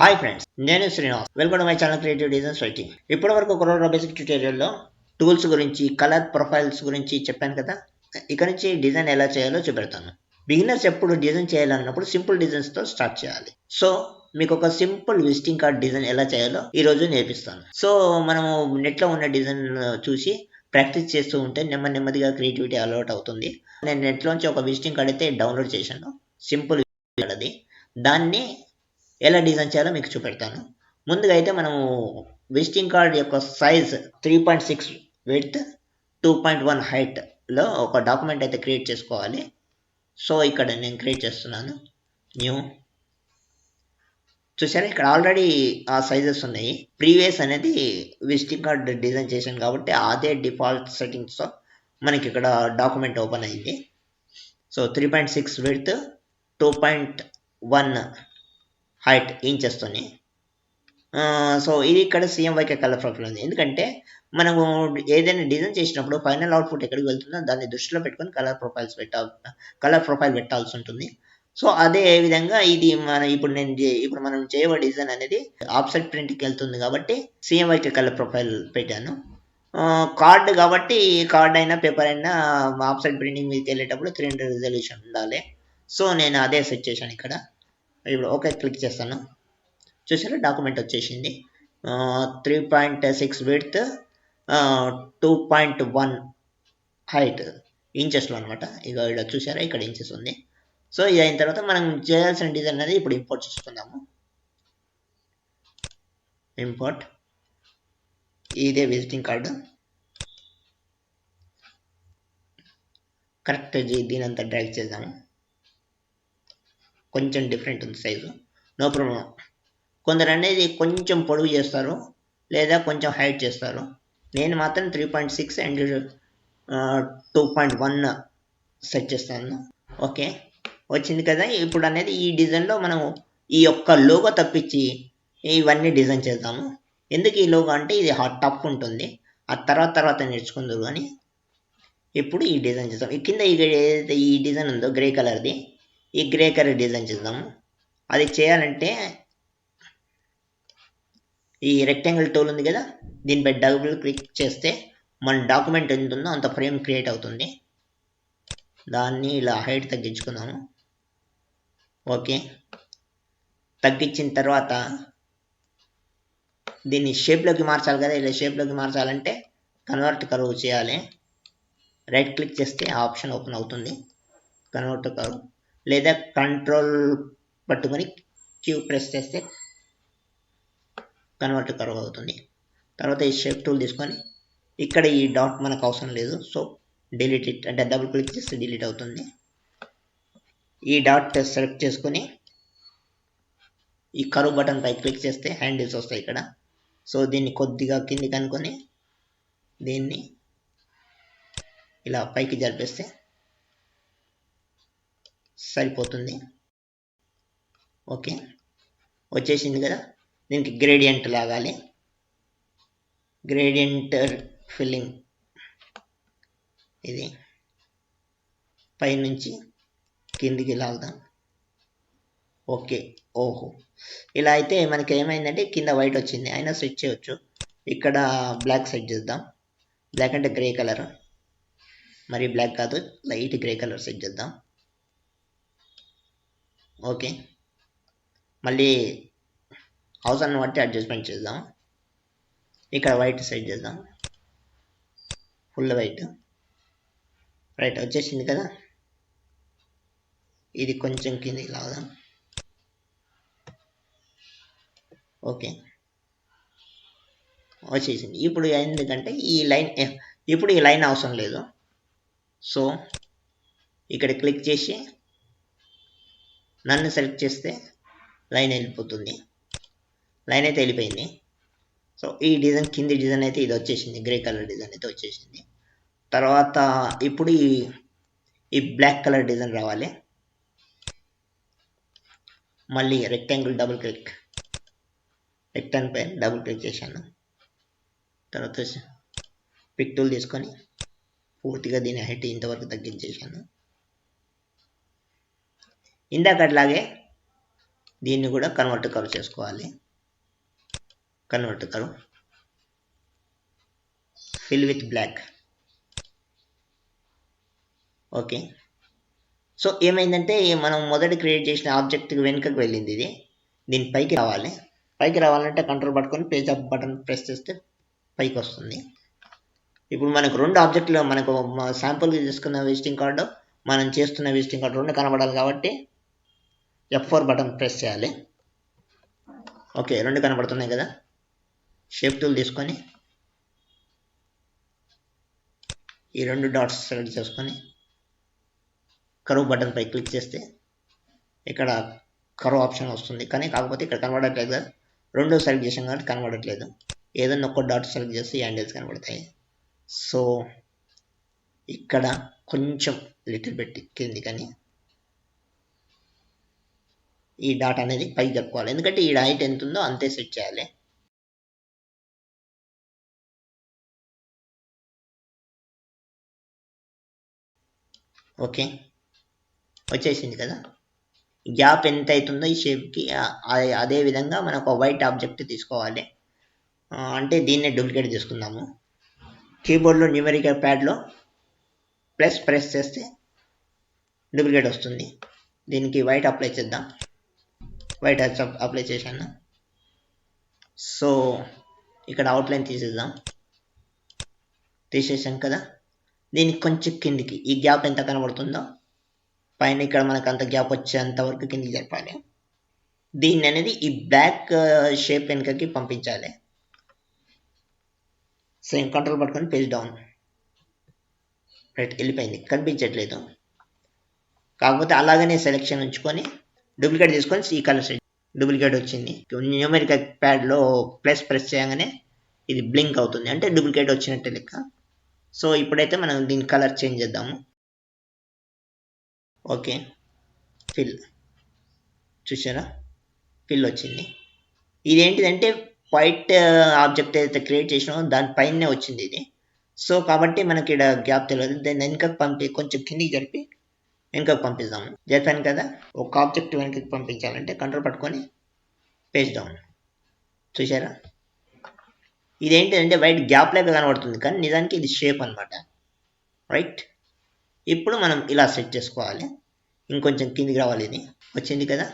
Hi friends, నేను Srinivas. Welcome to my channel creative designs writing. ఇప్పటి వరకు కొరోనా బేసిక్ ట్యూటోరియల్లో టూల్స్ గురించి, కలర్ ప్రొఫైల్స్ గురించి చెప్పాను కదా. ఇక నుంచి డిజైన్ ఎలా చేయాలో చూపెడతాను. బిగినర్స్ ఎప్పుడు డిజైన్ చేయాలన్నప్పుడు సింపుల్ డిజైన్స్తో స్టార్ట్ చేయాలి. సో మీకు ఒక సింపుల్ విజిటింగ్ కార్డ్ డిజైన్ ఎలా చేయాలో ఈరోజు నేర్పిస్తాను. సో మనము నెట్లో ఉన్న డిజైన్ చూసి ప్రాక్టీస్ చేస్తూ ఉంటే నెమ్మదిగా క్రియేటివిటీ అలవాటు అవుతుంది. నేను నెట్లోంచి ఒక విజిటింగ్ కార్డ్ అయితే డౌన్లోడ్ చేశాను. సింపుల్ అది. దాన్ని ఎలా డిజైన్ చేయాలో మీకు చూపెడతాను. ముందుగా అయితే మనము విజిటింగ్ కార్డ్ యొక్క సైజ్ 3.6 విడ్త్, 2.1 హైట్లో ఒక డాక్యుమెంట్ అయితే క్రియేట్ చేసుకోవాలి. సో ఇక్కడ నేను క్రియేట్ చేస్తున్నాను. న్యూ. చూసారా, ఇక్కడ ఆల్రెడీ ఆ సైజెస్ ఉన్నాయి. ప్రీవియస్ అనేది విజిటింగ్ కార్డ్ డిజైన్ చేశాను కాబట్టి అదే డిఫాల్ట్ సెట్టింగ్స్తో మనకి ఇక్కడ డాక్యుమెంట్ ఓపెన్ అయింది. సో 3.6 విడ్త్, 2.1 హైట్ ఇంచెస్తోని. సో ఇది ఇక్కడ CMYK కలర్ ప్రొఫైల్ ఉంది. ఎందుకంటే మనము ఏదైనా డిజైన్ చేసినప్పుడు ఫైనల్ అవుట్పుట్ ఎక్కడికి వెళ్తుందో దాన్ని దృష్టిలో పెట్టుకొని కలర్ ప్రొఫైల్ పెట్టాల్సి ఉంటుంది. సో అదే విధంగా ఇది ఇప్పుడు మనం చేయబడే డిజైన్ అనేది ఆఫ్సెట్ ప్రింట్కి వెళ్తుంది కాబట్టి CMYK కలర్ ప్రొఫైల్ పెట్టాను. కార్డ్ కాబట్టి కార్డ్ అయినా పేపర్ అయినా ఆఫ్సెట్ ప్రింటింగ్ మీదకి వెళ్ళేటప్పుడు 300 రిజల్యూషన్ ఉండాలి. సో నేను అదే సెట్ చేశాను ఇక్కడ. ఇప్పుడు ఓకే క్లిక్ చేస్తాను. చూసారా, డాక్యుమెంట్ వచ్చేసింది. 3.6 విడ్త్, 2.1 హైట్ ఇంచెస్లో అనమాట. ఇక ఇక్కడ చూసారా, ఇక్కడ ఇంచెస్ ఉంది. సో ఇది అయిన తర్వాత మనం చేయాల్సిన డిజైన్ అనేది ఇప్పుడు ఇంపోర్ట్ చేసుకుందాము. ఇంపోర్ట్. ఇదే విజిటింగ్ కార్డు. కరెక్ట్ దీని అంతా డ్రాగ్ చేద్దాము. కొంచెం డిఫరెంట్ ఉంది సైజు, నో ప్రాబ్లం. కొందరు అనేది కొంచెం పొడుగు చేస్తారు లేదా కొంచెం హైట్ చేస్తారు. నేను మాత్రం 3.6 అండ్ 2.1 సెట్ చేస్తాను. ఓకే, వచ్చింది కదా. ఇప్పుడు అనేది ఈ డిజైన్లో మనం ఈ యొక్క లోగో తప్పించి ఇవన్నీ డిజైన్ చేద్దాము. ఎందుకు ఈ లోగో అంటే ఇది టఫ్ ఉంటుంది, ఆ తర్వాత నేర్చుకుందరు. కానీ ఇప్పుడు ఈ డిజైన్ చేద్దాం. ఈ కింద ఏదైతే ఈ డిజైన్ ఉందో గ్రే కలర్ది, ఈ గ్రే కలర్ డిజైన్ చేద్దాము. అది చేయాలంటే ఈ రెక్టాంగిల్ టూల్ ఉంది కదా, దీనిపై డబుల్ క్లిక్ చేస్తే మన డాక్యుమెంట్ ఎంత ఉందో అంత ఫ్రేమ్ క్రియేట్ అవుతుంది. దాన్ని ఇలా హైట్ తగ్గించుకుందాము. ఓకే, తగ్గించిన తర్వాత దీన్ని షేప్లోకి మార్చాలి కదా. ఇలా షేప్లోకి మార్చాలంటే కన్వర్ట్ కర్వ్ చేయాలి. రైట్ క్లిక్ చేస్తే ఆప్షన్ ఓపెన్ అవుతుంది, కన్వర్ట్ కర్వ్. లేదా కంట్రోల్ పట్టుకొని క్యూ ప్రెస్ చేస్తే కన్వర్ట్ కర్వ్ అవుతుంది. తర్వాత ఈ షేప్ టూల్ తీసుకొని ఇక్కడ ఈ డాట్ మనకు అవసరం లేదు, సో డిలీట్ ఇట్ అంటే డబుల్ క్లిక్ చేస్తే డిలీట్ అవుతుంది. ఈ డాట్ సెలెక్ట్ చేసుకొని ఈ కర్వ్ బటన్ పై క్లిక్ చేస్తే హ్యాండిల్స్ వస్తాయి ఇక్కడ. సో దీన్ని కొద్దిగా కిందికి అనుకొని దీన్ని ఇలా పైకి జరిపేస్తే సరిపోతుంది. ఓకే, వచ్చేసింది కదా. దీనికి గ్రేడియంట్ లాగాలి. గ్రేడియంట్ ఫిల్లింగ్ ఇది పైనుంచి కిందికి లాగుదాం. ఓకే, ఓహో, ఇలా అయితే మనకి ఏమైందంటే కింద వైట్ వచ్చింది, అయినా సెట్ చేయవచ్చు. ఇక్కడ బ్లాక్ సెట్ చేద్దాం. బ్లాక్ అంటే గ్రే కలర్, మరి బ్లాక్ కాదు, లైట్ గ్రే కలర్ సెట్ చేద్దాం. ఓకే, మళ్ళీ అవసరాన్ని బట్టి అడ్జస్ట్మెంట్ చేద్దాం. ఇక్కడ వైట్ సెట్ చేద్దాం, ఫుల్ వైట్. రైట్, వచ్చేసింది కదా. ఇది కొంచెం కిందికి లాగుదాం. ఓకే, వచ్చేసింది. ఇప్పుడు ఎందుకంటే ఇప్పుడు ఈ లైన్ అవసరం లేదు. సో ఇక్కడ క్లిక్ చేసి నన్ను సెలెక్ట్ చేస్తే లైన్ వెళ్ళిపోతుంది. లైన్ అయితే వెళ్ళిపోయింది. సో ఈ డిజైన్ కింది డిజైన్ అయితే ఇది వచ్చేసింది, గ్రే కలర్ డిజైన్ అయితే వచ్చేసింది. తర్వాత ఇప్పుడు ఈ బ్లాక్ కలర్ డిజైన్ రావాలి. మళ్ళీ రెక్టాంగిల్ డబుల్ క్లిక్, రెక్టాంగిల్ పైన డబుల్ క్లిక్ చేశాను. తర్వాత పిక్ టూల్ తీసుకొని పూర్తిగా దీని హైట్ ఇంతవరకు తగ్గించేశాను. ఇందాక అట్లాగే దీన్ని కూడా కన్వర్ట్ కర్వ్ చేసుకోవాలి. Convert curve, fill with black. Okay. So ఏమైందంటే మనం మొదట క్రియేట్ చేసిన ఆబ్జెక్ట్కి వెనుకకు వెళ్ళింది ఇది. దీని పైకి రావాలి. పైకి రావాలంటే కంట్రోల్ పట్టుకొని పేజ్ అప్ బటన్ ప్రెస్ చేస్తే పైకి వస్తుంది. ఇప్పుడు మనకు రెండు ఆబ్జెక్టులు, మనకు శాంపుల్గా తీసుకున్న విజిటింగ్ కార్డు, మనం చేస్తున్న విజిటింగ్ కార్డు రెండు కనబడాలి కాబట్టి F4 బటన్ ప్రెస్ చేయాలి. ఓకే, రెండు కనబడుతున్నాయి కదా. షేప్ టూల్ తీసుకొని ఈ రెండు డాట్స్ సెలెక్ట్ చేసుకొని కర్వ్ బటన్ పై క్లిక్ చేస్తే ఇక్కడ కర్వ్ ఆప్షన్ వస్తుంది. కానీ కాకపోతే ఇక్కడ కనబడట్లేదు కదా, రెండు సెలెక్ట్ చేసాం కాబట్టి కనబడట్లేదు. ఏదన్నా ఒక్క డాట్ సెలెక్ట్ చేస్తే ఈ హ్యాండిల్స్ కనబడతాయి. సో ఇక్కడ కొంచెం లిటిల్ పెట్టి కింది, కానీ ఈ డాట్ అనేది పైకి చెప్పుకోవాలి, ఎందుకంటే ఈ హైట్ ఎంత ఉందో అంతే సెట్ చేయాలి. ఓకే, వచ్చేసింది కదా. గ్యాప్ ఎంత అవుతుందో ఈ షేప్కి అదే విధంగా మనకు ఒక వైట్ ఆబ్జెక్ట్ తీసుకోవాలి. అంటే దీన్నే డూప్లికేట్ తీసుకుందాము. కీబోర్డ్లో న్యూమెరికల్ ప్యాడ్లో ప్రెస్ చేస్తే డూప్లికేట్ వస్తుంది. దీనికి వైట్ అప్లై చేద్దాం. వైట్ అప్లై చేశాను. సో ఇక్కడ అవుట్లైన్ తీసేసాం కదా. దీనికి కొంచెం కిందికి ఈ గ్యాప్ ఎంత కనబడుతుందో పైన ఇక్కడ మనకు అంత గ్యాప్ వచ్చేంత వరకు కిందికి జరపాలి. దీన్ని అనేది ఈ బ్లాక్ షేప్ వెనుకకి పంపించాలి. సేమ్ కంట్రోల్ పట్టుకొని పేజ్ డౌన్. రైట్, వెళ్ళిపోయింది, కనిపించట్లేదు. కాకపోతే అలాగనే సెలెక్షన్ ఉంచుకొని డూప్లికేట్ తీసుకొని ఈ కలర్ సెట్. డూప్లికేట్ వచ్చింది. న్యూమెరికల్ ప్యాడ్లో ప్రెస్ చేయగానే ఇది బ్లింక్ అవుతుంది, అంటే డూప్లికేట్ వచ్చినట్టే లెక్క. సో ఇప్పుడైతే మనం దీని కలర్ చేంజ్ చేద్దాము. ఓకే, ఫిల్ చూసారా, ఫిల్ వచ్చింది. ఇదేంటిదంటే వైట్ ఆబ్జెక్ట్ ఏదైతే క్రియేట్ చేసినామో దానిపైనే వచ్చింది ఇది. సో కాబట్టి మనకి ఇక్కడ గ్యాప్ తెలియదు. దాన్ని వెనకకి కొంచెం కిందికి జరిపి వెనకకి పంపిస్తాము. జరిపాను కదా. ఒక ఆబ్జెక్ట్ వెనకకి పంపించాలంటే కంట్రోల్ పట్టుకొని పేజ్ డౌన్. చూసారా, ఇదేంటిదంటే వైట్ గ్యాప్ లాగా కనబడుతుంది, కానీ నిజానికి ఇది షేప్ అనమాట. రైట్, ఇప్పుడు మనం ఇలా సెట్ చేసుకోవాలి. ఇంకొంచెం కిందికి రావాలి. ఇది వచ్చింది కదా.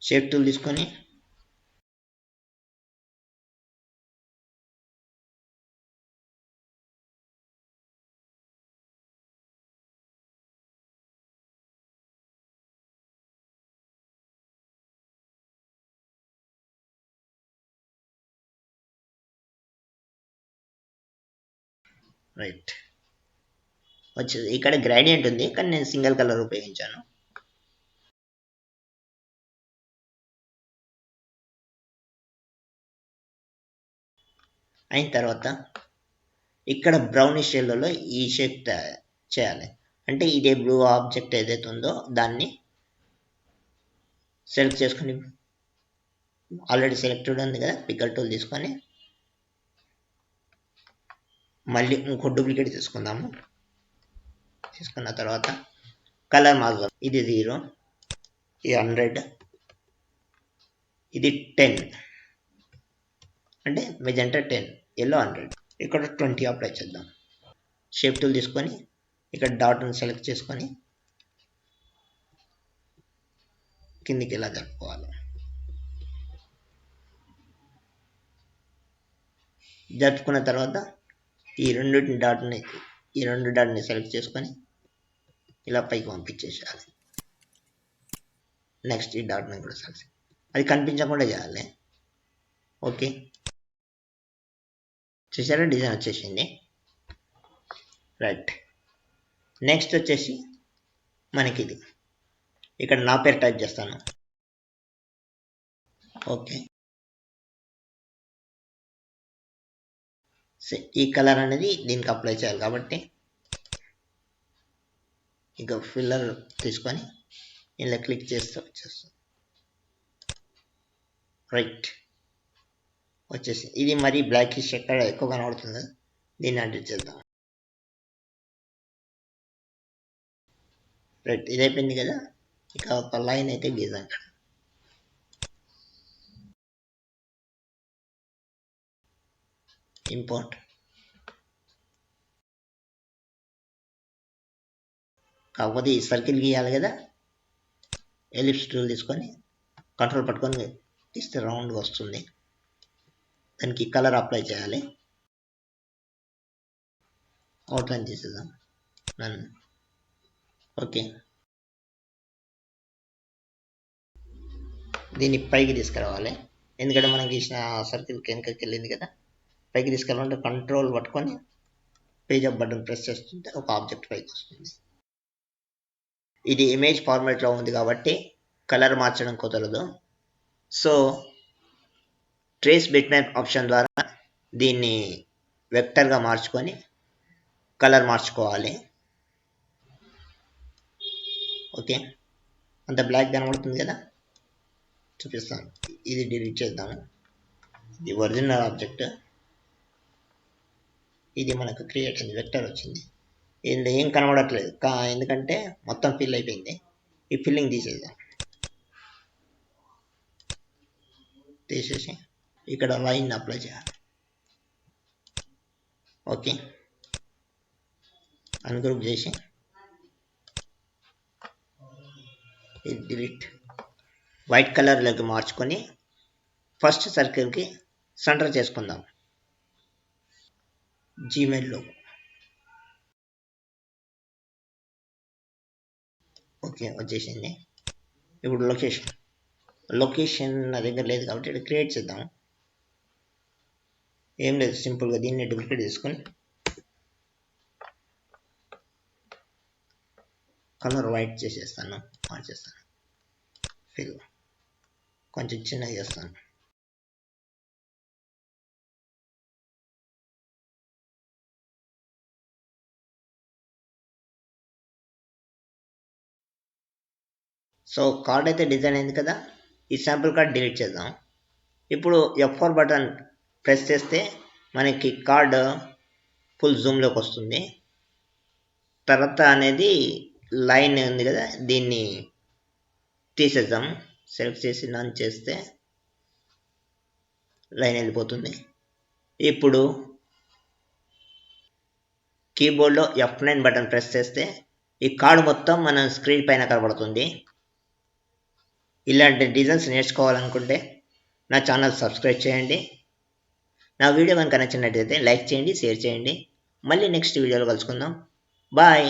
షేప్ టూల్ తీసుకొని రైట్ వచ్చేది. ఇక్కడ గ్రేడియంట్ ఉంది, కానీ నేను సింగిల్ కలర్ ఉపయోగించాను. అయిన తర్వాత ఇక్కడ బ్రౌనిష్ ఎల్లోలో ఈ షేప్ చేయాలి. అంటే ఇదే బ్లూ ఆబ్జెక్ట్ ఏదైతే ఉందో దాన్ని సెలెక్ట్ చేసుకుని, ఆల్రెడీ సెలెక్టెడ్ ఉంది కదా, పికర్ టూల్ తీసుకొని మళ్ళీ ఇంకో డూప్లికేట్ తీసుకుందాము. తీసుకున్న తర్వాత కలర్ మార్చుదాం. ఇది 0, ఇది 100, ఇది 10, అంటే మెజెంటా 10, ఎల్లో 100. ఇక్కడ 20 అప్లై చేద్దాం. షేప్ టూల్ తీసుకొని ఇక్కడ డాట్ని సెలెక్ట్ చేసుకొని కిందికి ఇలా జరుపుకోవాలి. జరుపుకున్న తర్వాత ఈ రెండు డాట్ని సెలెక్ట్ చేసుకొని ఇలా పైకి పంపించేసేయాలి. నెక్స్ట్ ఈ డాట్ని కూడా సెలెక్ట్, అది కనిపించకుండా చేయాలి. ఓకే, చూసారా, డిజైన్ వచ్చేసింది. రైట్, నెక్స్ట్ వచ్చేసి మనకి ఇది ఇక్కడ నా పేరు టైప్ చేస్తాను. ఓకే, ఈ కలర్ అనేది దీనికి అప్లై చేయాలి కాబట్టి ఇక ఫిల్లర్ తీసుకొని ఇలా క్లిక్ చేస్తే వచ్చేస్తుంది. రైట్, వచ్చేసి ఇది మరి బ్లాకిష్ ఎక్కడ ఎక్కువ కనబడుతుంది, దీన్ని అడ్జస్ట్ చేద్దాం. రైట్, ఇది అయిపోయింది కదా. ఇక ఒక లైన్ అయితే గీద్దాం ఇక్కడ. ఇంపోర్ట్. కాకపోతే ఈ సర్కిల్ గీయాలి కదా, ఎలిప్స్ టూల్ తీసుకొని కంట్రోల్ పట్టుకొని తీస్తే రౌండ్గా వస్తుంది. దానికి కలర్ అప్లై చేయాలి. అవుట్లైన్ తీసేద్దాం. ఓకే, దీన్ని పైకి తీసుకురావాలి. ఎందుకంటే మనం గీసిన సర్కిల్కి వెనకకి వెళ్ళింది కదా. పైకి తీసుకెళ్ళాలంటే కంట్రోల్ పట్టుకొని పేజ్ అప్ బటన్ ప్రెస్ చేస్తుంటే ఒక ఆబ్జెక్ట్ పైకి వస్తుంది. ఇది ఇమేజ్ ఫార్మాట్లో ఉంది కాబట్టి కలర్ మార్చడం కుదరదు. So trace bit map option ద్వారా దీన్ని వెక్టర్గా మార్చుకొని కలర్ మార్చుకోవాలి. ఓకే, అంత బ్లాక్ కనబడుతుంది కదా, చూపిస్తాను. ఇది డిలీట్ చేద్దాము. ఇది ఒరిజినల్ ఆబ్జెక్ట్, ఇది మనకు క్రియేట్ అయింది, వెక్టర్ వచ్చింది. ఇందులో ఏం కనబడట్లేదు ఎందుకంటే మొత్తం ఫిల్ అయిపోయింది. ఈ ఫిల్లింగ్ తీసేసి ఇక్కడ లైన్ అప్లై చేయాలి. ఓకే, అన్గ్రూప్ చేసి ఇది డిలీట్. వైట్ కలర్లోకి మార్చుకొని ఫస్ట్ సర్కిల్కి సెంటర్ చేసుకుందాం. జీమెయిల్లో ఓకే వచ్చేసింది. ఇప్పుడు లొకేషన్ నా దగ్గర లేదు కాబట్టి ఇక్కడ క్రియేట్ చేద్దాం. ఏం లేదు, సింపుల్గా దీన్ని డూప్లికేట్ తీసుకొని కలర్ వైట్ చేసేస్తాను, మార్చేస్తాను. ఫిల్ కొంచెం చిన్నగా చేస్తాను. సో కార్డ్ అయితే డిజైన్ అయింది కదా. ఈ శాంపుల్ కార్డ్ డిలీట్ చేద్దాం. ఇప్పుడు F4 బటన్ ప్రెస్ చేస్తే మనకి కార్డ్ ఫుల్ జూమ్లోకి వస్తుంది. తర్వాత అనేది లైన్ ఉంది కదా, దీన్ని తీసేద్దాం. సెలెక్ట్ చేసి నన్ చేస్తే లైన్ వెళ్ళిపోతుంది. ఇప్పుడు కీబోర్డ్లో F9 బటన్ ప్రెస్ చేస్తే ఈ కార్డు మొత్తం మన స్క్రీన్ పైన కనబడుతుంది. ఇలాంటి డిజైన్స్ నేర్చుకోవాలనుకుంటే నా ఛానల్ సబ్స్క్రైబ్ చేయండి. నా వీడియో కనుక నచ్చినట్లయితే లైక్ చేయండి, షేర్ చేయండి. మళ్ళీ నెక్స్ట్ వీడియోలో కలుసుకుందాం. బాయ్.